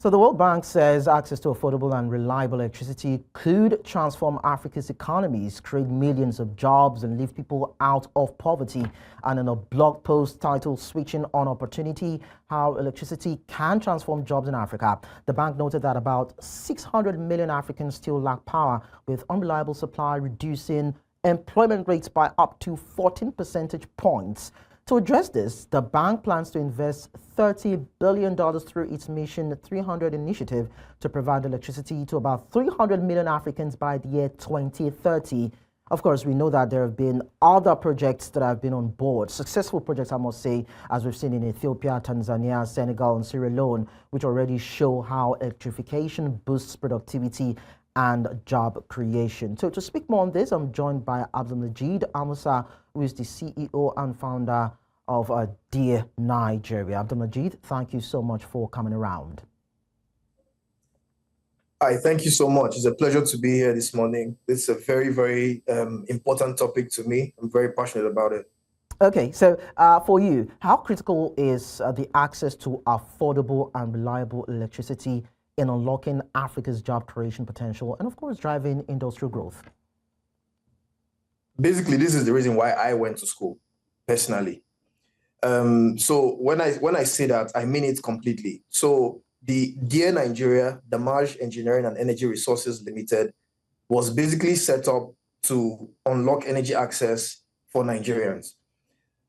So the World Bank says access to affordable and reliable electricity could transform Africa's economies, create millions of jobs, and lift people out of poverty. And in a blog post titled Switching on Opportunity, How Electricity Can Transform Jobs in Africa, the bank noted that about 600 million Africans still lack power, with unreliable supply reducing employment rates by up to 14 percentage points. To address this, the bank plans to invest $30 billion through its Mission 300 initiative to provide electricity to about 300 million Africans by the year 2030. Of course, we know that there have been other projects that have been on board, successful projects, I must say, as we've seen in Ethiopia, Tanzania, Senegal, and Sierra Leone, which already show how electrification boosts productivity and job creation. So to speak more on this, I'm joined by Majeed Amussah, who is the CEO and founder of Dear Nigeria. Majeed, thank you so much for coming around. Hi, thank you so much. It's a pleasure to be here this morning. It's a very, very important topic to me. I'm very passionate about it. Okay, so for you, how critical is the access to affordable and reliable electricity in unlocking Africa's job creation potential and, of course, driving industrial growth? Basically, this is the reason why I went to school, personally. So when I say that, I mean it completely. So the Dear Nigeria, the Damage Engineering and Energy Resources Limited, was basically set up to unlock energy access for Nigerians.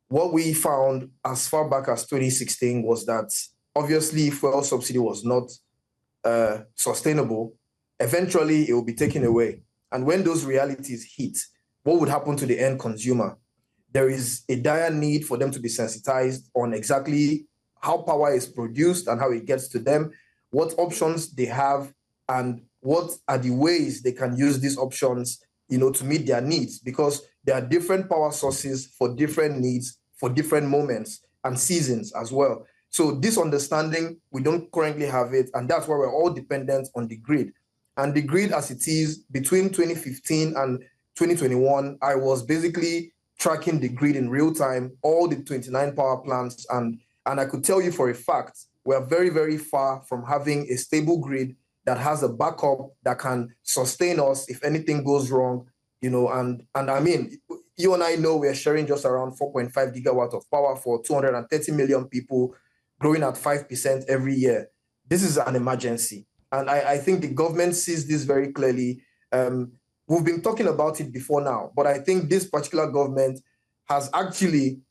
What we found as far back as 2016 was that obviously fuel subsidy was not sustainable. Eventually, it will be taken away. And when those realities hit, what would happen to the end consumer? There is a dire need for them to be sensitized on exactly how power is produced and how it gets to them, what options they have, and what are the ways they can use these options, to meet their needs, because there are different power sources for different needs, for different moments and seasons as well. So this understanding, we don't currently have it, and that's why we're all dependent on the grid. And the grid as it is between 2015 and 2021, I was basically tracking the grid in real time, all the 29 power plants, and I could tell you for a fact, we're very, very far from having a stable grid that has a backup that can sustain us if anything goes wrong, and I mean, you and I know we're sharing just around 4.5 gigawatts of power for 230 million people, growing at 5% every year. This is an emergency. And I think the government sees this very clearly. We've been talking about it before now, but I think this particular government has actually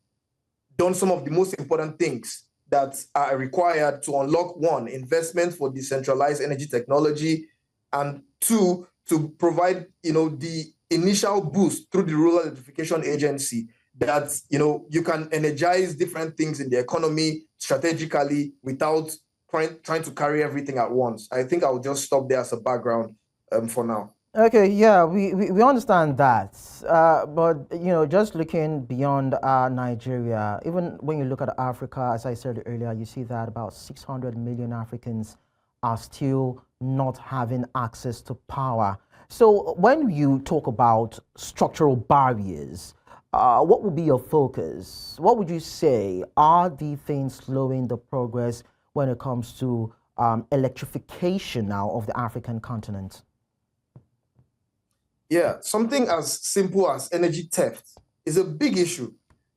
done some of the most important things that are required to unlock, one, investment for decentralized energy technology, and two, to provide, the initial boost through the Rural Electrification Agency that, you can energize different things in the economy strategically without trying to carry everything at once. I think I'll just stop there as a background for now. Okay, yeah, we understand that. But, just looking beyond Nigeria, even when you look at Africa, as I said earlier, you see that about 600 million Africans are still not having access to power. So when you talk about structural barriers, what would be your focus? What would you say are the things slowing the progress when it comes to electrification now of the African continent? Yeah, something as simple as energy theft is a big issue.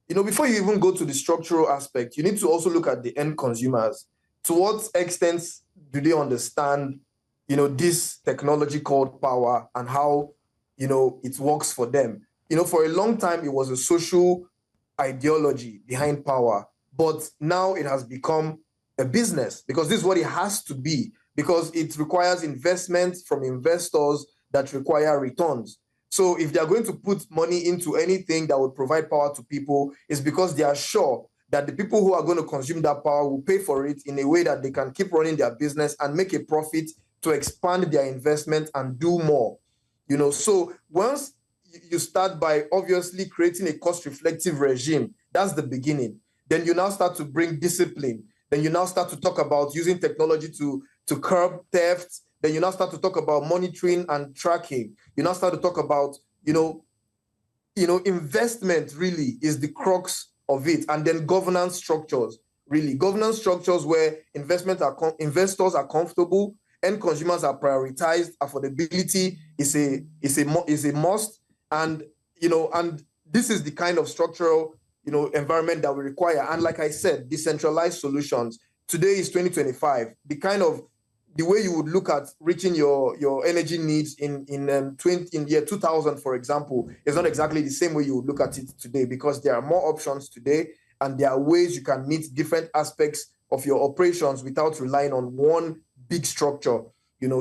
Before you even go to the structural aspect, you need to also look at the end consumers. To what extent do they understand, this technology called power and how, it works for them? For a long time, it was a social ideology behind power, but now it has become a business because this is what it has to be, because it requires investment from investors that require returns. So if they're going to put money into anything that would provide power to people, it's because they are sure that the people who are going to consume that power will pay for it in a way that they can keep running their business and make a profit to expand their investment and do more. So once you start by obviously creating a cost-reflective regime, that's the beginning. Then you now start to bring discipline. Then you now start to talk about using technology to curb theft. Then you now start to talk about monitoring and tracking. You now start to talk about, investment really is the crux of it. And then governance structures. really. Governance structures where investors are comfortable and consumers are prioritized. Affordability is a must, and and this is the kind of structural environment that we require. And like I said, decentralized solutions. Today is 2025. The way you would look at reaching your energy needs in year 2000, for example, is not exactly the same way you would look at it today, because there are more options today and there are ways you can meet different aspects of your operations without relying on one big structure.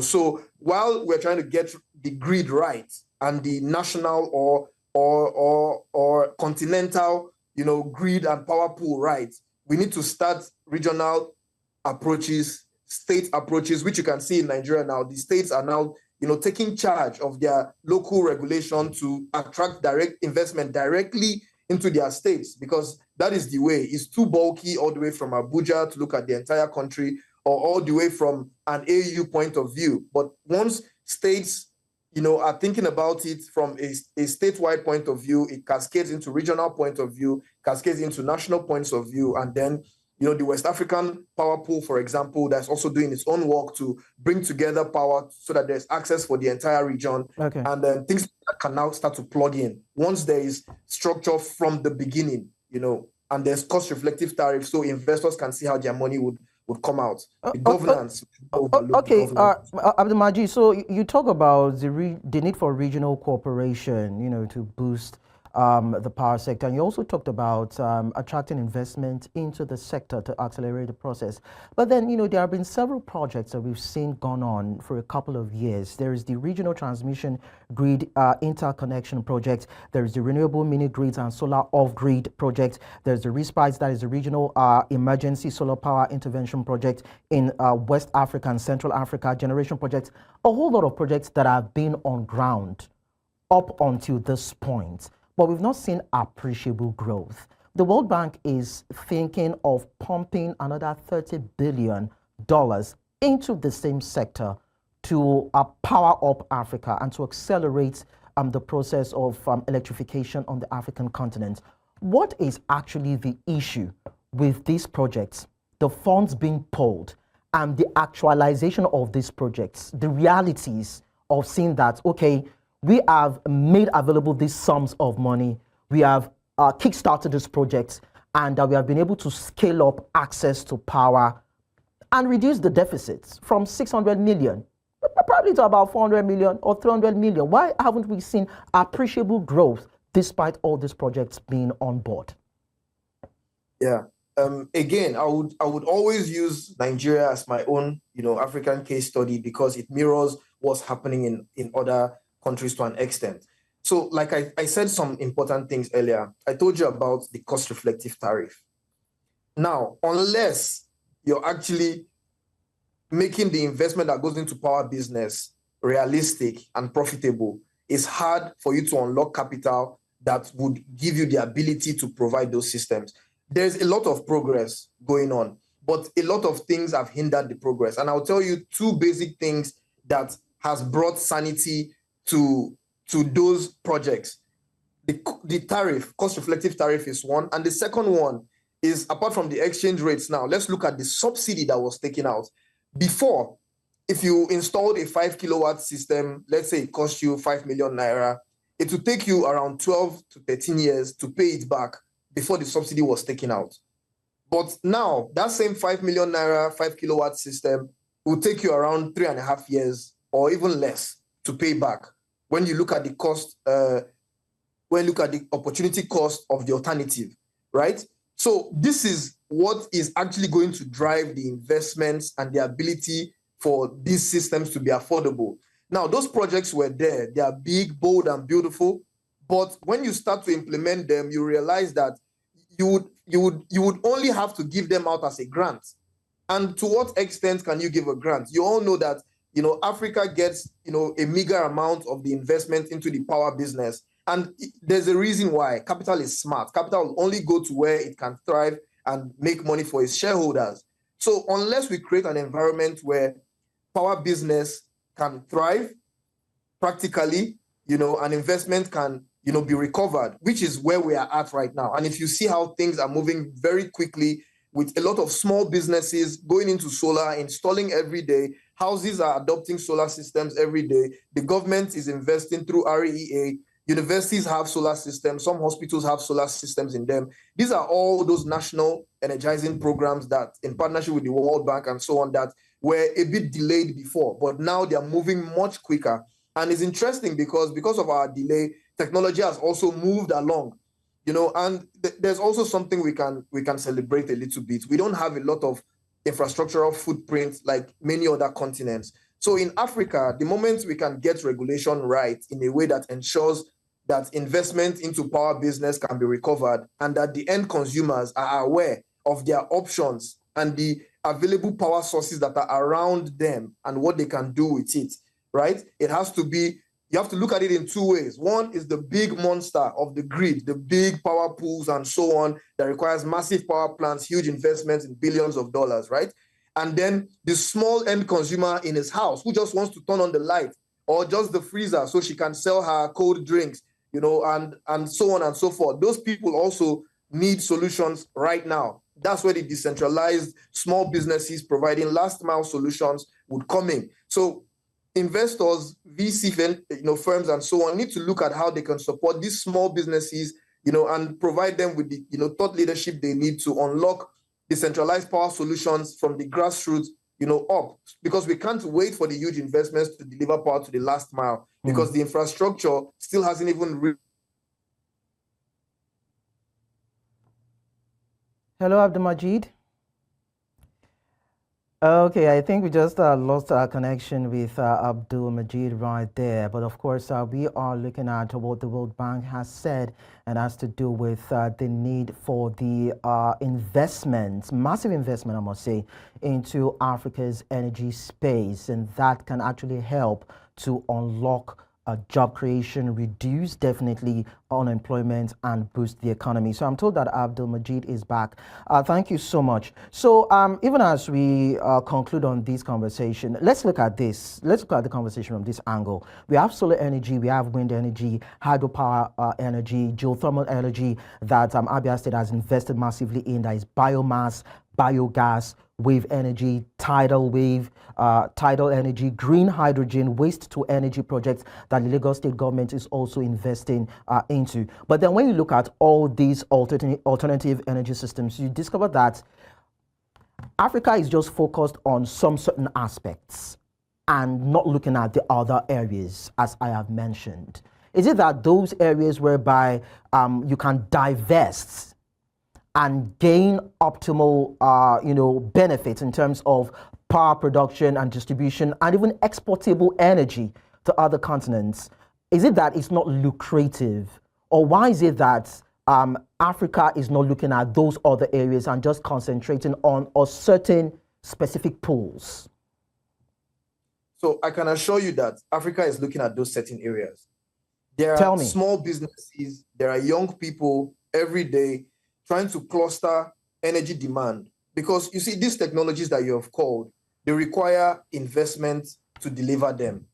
So while we're trying to get the grid right and the national or continental grid and power pool right, we need to start regional approaches, state approaches, which you can see in Nigeria now. The states are now, taking charge of their local regulation to attract direct investment directly into their states, because that is the way. It's too bulky all the way from Abuja to look at the entire country, or all the way from an AU point of view. But once states, are thinking about it from a statewide point of view, it cascades into regional point of view, cascades into national points of view, and then the West African power pool, for example, that's also doing its own work to bring together power so that there's access for the entire region. Okay. And then things can now start to plug in once there is structure from the beginning, and there's cost-reflective tariffs, so investors can see how their money would come out. The governance. Okay, Abdul Majeed, so you talk about the need for regional cooperation, to boost the power sector, and you also talked about attracting investment into the sector to accelerate the process. But then, there have been several projects that we've seen gone on for a couple of years. There is the Regional Transmission Grid Interconnection Project. There is the Renewable Mini Grids and Solar Off-Grid Project. There's the RESPICE, that is the Regional Emergency Solar Power Intervention Project in West Africa and Central Africa, Generation Projects, a whole lot of projects that have been on ground up until this point. But we've not seen appreciable growth. The World Bank is thinking of pumping another $30 billion into the same sector to power up Africa and to accelerate the process of electrification on the African continent. What is actually the issue with these projects, the funds being pulled, and the actualization of these projects, the realities of seeing that, okay, we have made available these sums of money, we have kickstarted this project, and we have been able to scale up access to power and reduce the deficits from 600 million, probably to about 400 million or 300 million. Why haven't we seen appreciable growth despite all these projects being on board? Yeah. Again, I would always use Nigeria as my own, African case study, because it mirrors what's happening in other countries to an extent. So like I said some important things earlier. I told you about the cost-reflective tariff. Now, unless you're actually making the investment that goes into power business realistic and profitable, it's hard for you to unlock capital that would give you the ability to provide those systems. There's a lot of progress going on, but a lot of things have hindered the progress. And I'll tell you two basic things that has brought sanity to those projects. The tariff, cost-reflective tariff, is one. And the second one is, apart from the exchange rates now, let's look at the subsidy that was taken out. Before, if you installed a 5 kilowatt system, let's say it cost you 5 million naira, it would take you around 12 to 13 years to pay it back before the subsidy was taken out. But now, that same 5 million naira, 5 kilowatt system will take you around 3.5 years or even less to pay back when you look at the cost, when you look at the opportunity cost of the alternative, right? So this is what is actually going to drive the investments and the ability for these systems to be affordable. Now, those projects were there. They are big, bold, and beautiful. But when you start to implement them, you realize that you would only have to give them out as a grant. And to what extent can you give a grant? You all know that Africa gets a meager amount of the investment into the power business. And there's a reason why. Capital is smart. Capital will only go to where it can thrive and make money for its shareholders. So unless we create an environment where power business can thrive practically, an investment can, be recovered, which is where we are at right now. And if you see how things are moving very quickly, with a lot of small businesses going into solar, installing every day. Houses are adopting solar systems every day. The government is investing through REA. Universities have solar systems. Some hospitals have solar systems in them. These are all those national energizing programs that, in partnership with the World Bank and so on, that were a bit delayed before, but now they are moving much quicker. And it's interesting because of our delay, technology has also moved along, and there's also something we can celebrate a little bit. We don't have a lot of infrastructural footprint like many other continents. So in Africa, the moment we can get regulation right in a way that ensures that investment into power business can be recovered and that the end consumers are aware of their options and the available power sources that are around them and what they can do with it, right? It has to be, you have to look at it in two ways. One is the big monster of the grid, the big power pools and so on that requires massive power plants, huge investments in billions of dollars, right? And then the small end consumer in his house who just wants to turn on the light or just the freezer so she can sell her cold drinks, and so on and so forth. Those people also need solutions right now. That's where the decentralized small businesses providing last mile solutions would come in. So investors, VC firms and so on need to look at how they can support these small businesses, and provide them with the thought leadership they need to unlock decentralized power solutions from the grassroots, up, because we can't wait for the huge investments to deliver power to the last mile because the infrastructure still hasn't even. Hello, Abdul Majeed. Okay, I think we just lost our connection with Abdul Majeed right there. But of course, we are looking at what the World Bank has said, and has to do with the need for the investment, massive investment, I must say, into Africa's energy space. And that can actually help to unlock job creation, reduce definitely unemployment, and boost the economy. So I'm told that Abdul Majeed is back. Thank you so much. So even as we conclude on this conversation, let's look at this. Let's look at the conversation from this angle. We have solar energy, we have wind energy, hydropower energy, geothermal energy that Abia State has invested massively in. That is biomass, biogas, wave energy, tidal wave, tidal energy, green hydrogen, waste to energy projects that the Lagos state government is also investing into. But then when you look at all these alternative energy systems, you discover that Africa is just focused on some certain aspects and not looking at the other areas, as I have mentioned. Is it that those areas whereby you can divest and gain optimal, benefits in terms of power production and distribution and even exportable energy to other continents? Is it that it's not lucrative? Or why is it that Africa is not looking at those other areas and just concentrating on a certain specific pools? So I can assure you that Africa is looking at those certain areas. There are small businesses, there are young people every day trying to cluster energy demand. Because you see, these technologies that you have called, they require investment to deliver them.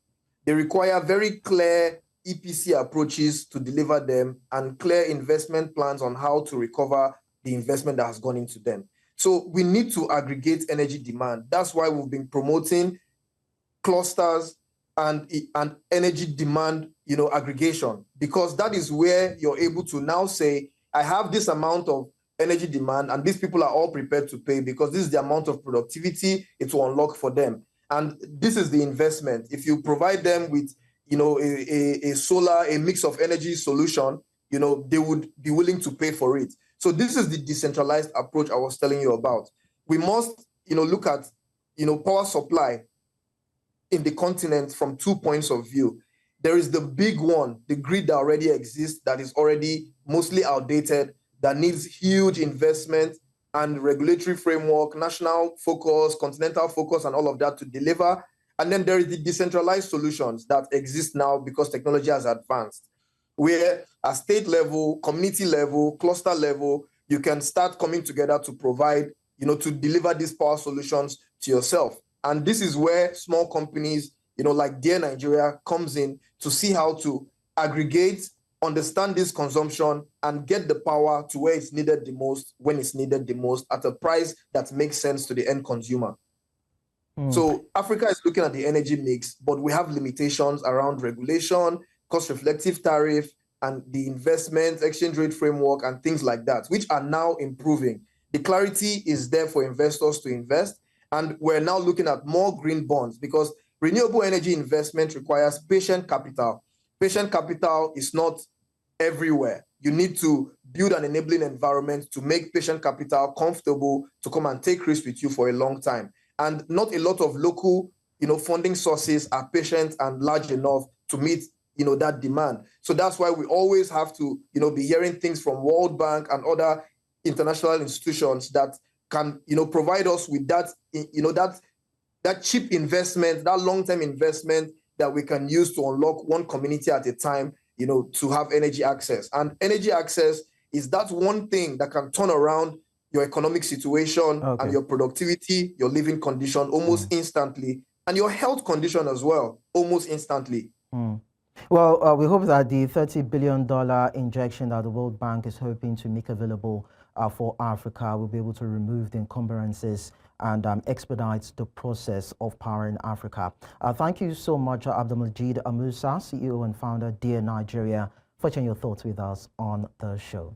They require very clear EPC approaches to deliver them and clear investment plans on how to recover the investment that has gone into them. So we need to aggregate energy demand. That's why we've been promoting clusters and energy demand, aggregation, because that is where you're able to now say, I have this amount of energy demand and these people are all prepared to pay because this is the amount of productivity it will unlock for them. And this is the investment. If you provide them with, a solar, a mix of energy solution, they would be willing to pay for it. So this is the decentralized approach I was telling you about. We must, look at, power supply in the continent from 2 points of view. There is the big one, the grid that already exists, that is already mostly outdated, that needs huge investment and regulatory framework, national focus, continental focus, and all of that to deliver. And then there is the decentralized solutions that exist now because technology has advanced, where at state level, community level, cluster level, you can start coming together to provide, to deliver these power solutions to yourself. And this is where small companies, like Dear Nigeria comes in to see how to aggregate understand this consumption, and get the power to where it's needed the most, when it's needed the most, at a price that makes sense to the end consumer. So Africa is looking at the energy mix, but we have limitations around regulation, cost-reflective tariff, and the investment exchange rate framework and things like that, which are now improving. The clarity is there for investors to invest, and we're now looking at more green bonds because renewable energy investment requires patient capital. Patient capital is not everywhere. You need to build an enabling environment to make patient capital comfortable to come and take risks with you for a long time. And not a lot of local, funding sources are patient and large enough to meet, that demand. So that's why we always have to, be hearing things from World Bank and other international institutions that can, provide us with that, that cheap investment, that long-term investment that we can use to unlock one community at a time, to have energy access. And energy access is that one thing that can turn around your economic situation and your productivity, your living condition almost instantly, and your health condition as well, almost instantly. Well, we hope that the $30 billion injection that the World Bank is hoping to make available for Africa will be able to remove the encumbrances and expedite the process of powering Africa. Thank you so much, Majeed Amussah, CEO and founder, Dear Nigeria, for sharing your thoughts with us on the show.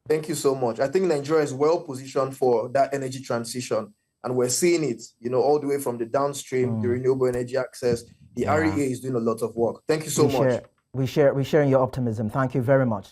Thank you so much. I think Nigeria is well positioned for that energy transition, and we're seeing it, all the way from the downstream, the renewable energy access. The REA is doing a lot of work. Thank you so much. We're sharing your optimism. Thank you very much.